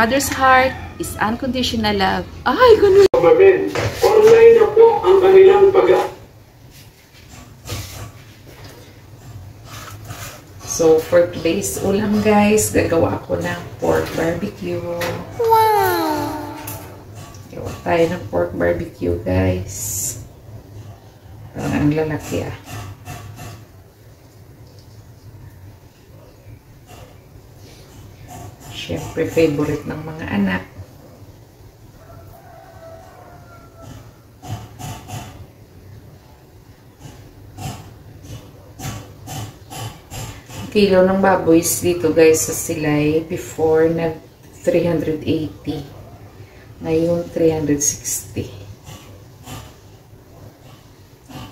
mother's heart is unconditional love. Ay, ganun. Online na po ang kanilang So, for today's ulam guys, gagawa ako ng pork barbecue. Wow! Gawa tayo ng pork barbecue guys. Parang ang lalaki ah. Siyempre, favorite ng mga anak. Kilo ng baboy dito guys sa Silay before nag 380, ngayon 360.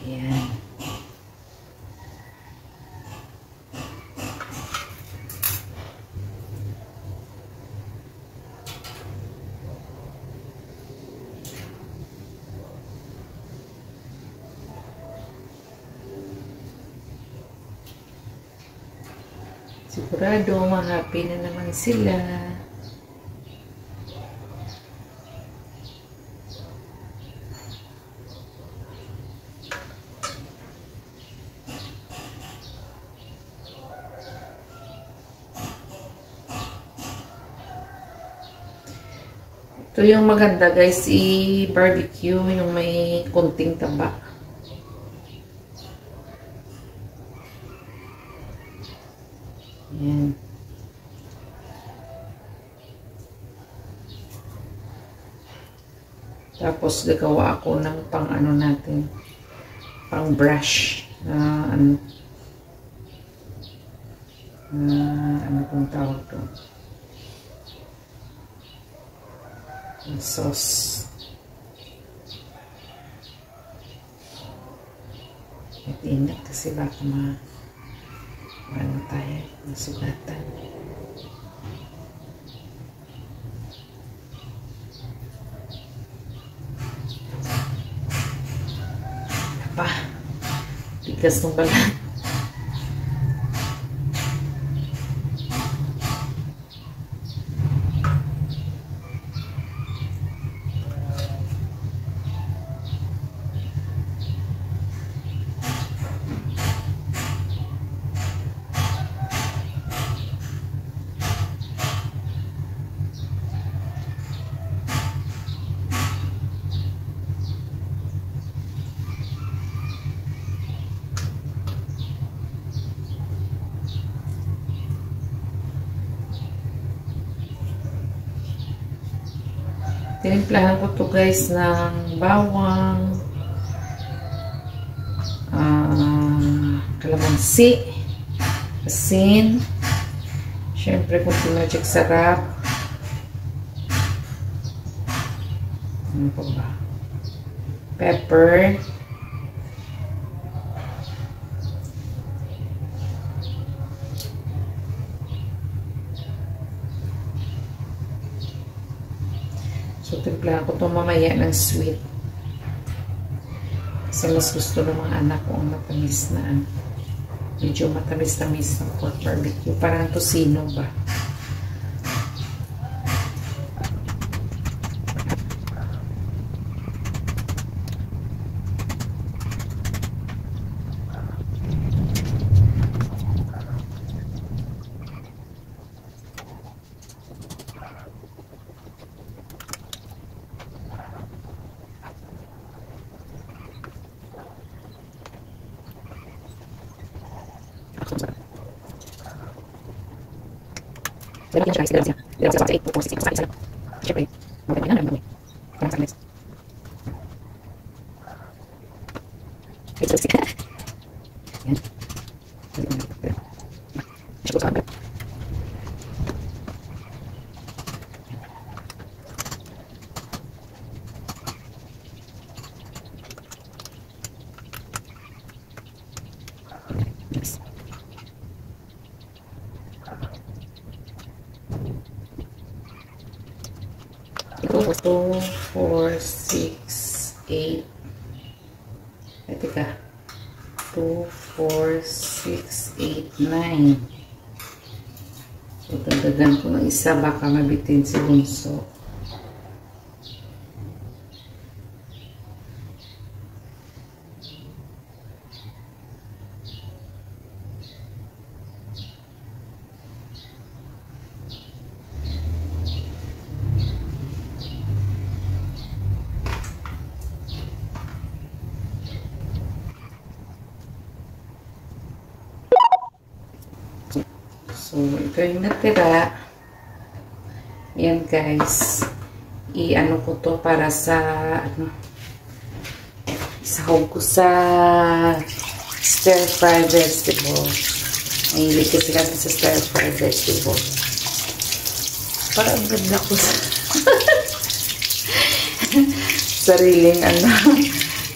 Ayan. Sigurado, ma-happy na naman sila. Ito yung maganda guys, i-barbecue yung may konting taba. Ayan. Tapos gagawa ako ng pang ano natin, pang brush na ano kung tawag to, sauce. At ingat kasi baka ano tayo, masugatan. Apa, tigas ng balat. Tinimplahan ko to guys ng bawang, kalamansi, asin, syempre kung magic sarap. Ano pa ba? Pepper. So, timplahan ko itong mamaya ng sweet. Kasi mas gusto ng mga anak ko ang matamis na, medyo matamis-tamis ng pork barbecue. Parang tosino ba? Pero yan siya guys, dalawa siya. 8, 4, 6, 8, 4, 6, 6, 6. Siyempre, mabalik na naman. Parang sa akin. Ito siya. Yan. Siya ko sa akin. Yes. 2, 4, 6, 8. Ay, teka. 2, 4, 6, 8, 9. So, So, dagdagan ko ng isa, baka mabitin si Bunso. So, ito yung natira. Yan guys. I-ano ko to para sa, isahog ko sa stir-fry vegetable. Mahilig kasi kami sa stir-fry vegetable. Parang ganda ko sa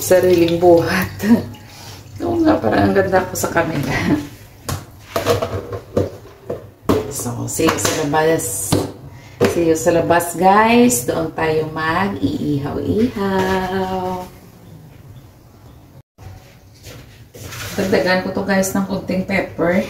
sariling buhat. Oo nga, parang ang ganda ko sa kanila. So, see you sa labas. See you sa labas, guys. Doon tayo mag-iihaw-ihaw. Dagdagan ko to guys ng kunting pepper.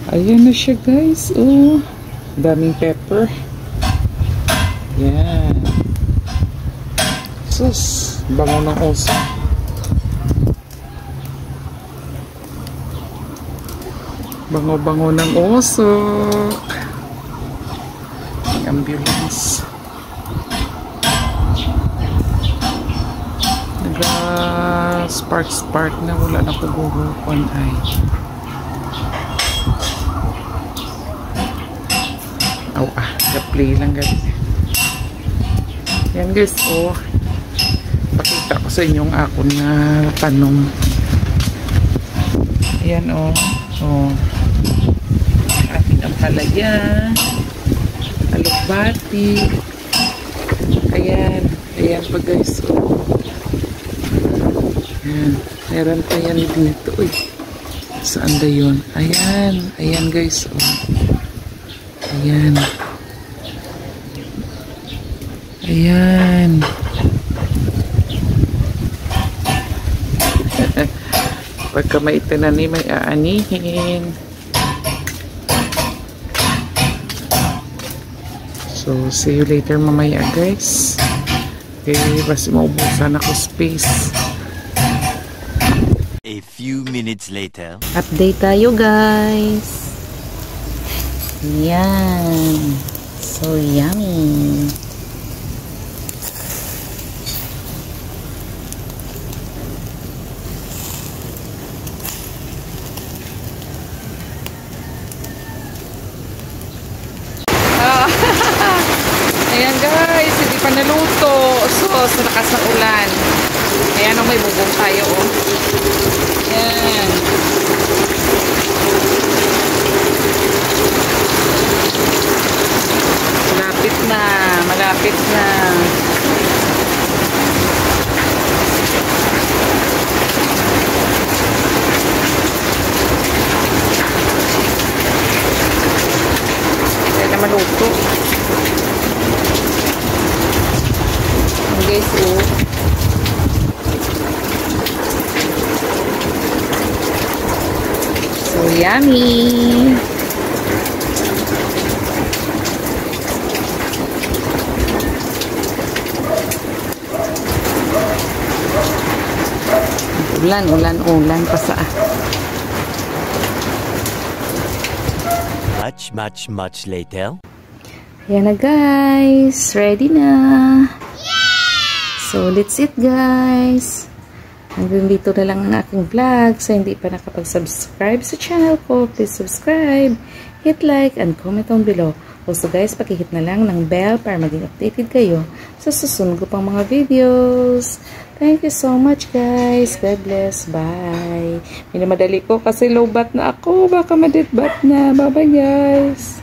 Ayan na siya guys. Oh, daming pepper. Yan. Sus, bango ng oso. Bango-bango ng osok. May ambulance. Spark na, wala na kugurupan ay. Play lang guys. Yan guys, oh. Pakita ko sa inyong ako na tanong. Ayan, oh. Oh. Ating ang palaya. Alubati. Ayan. Ayan pa guys, oh. Ayan. Meron pa yan dito, eh. Saan da yun? Ayan. Ayan guys, oh. Ayan. Ayan. Pagka may itinanim, may aanihin. So, see you later mamaya guys. Okay, basta maubusan ako space. A few minutes later. Update tayo guys. Yan. So yummy. Ayan guys, hindi pa naluto. So, sa lakas ng ulan. Ayan o, may bubong tayo o. Ayan. Malapit na. Malapit na. Ayan na maluto. Guys, oh. So yummy. Ulan pa sa Much later. Ayan na guys, ready na. So that's it guys. Hanggang dito na lang ang aking vlog. So hindi pa nakapag-subscribe sa channel ko, please subscribe, hit like, and comment down below. Also guys, pakihit na lang ng bell para maging updated kayo sa susunod ko pang mga videos. Thank you so much guys. God bless. Bye. Minamadali ko kasi low bat na ako. Baka maditbat na. Bye bye guys.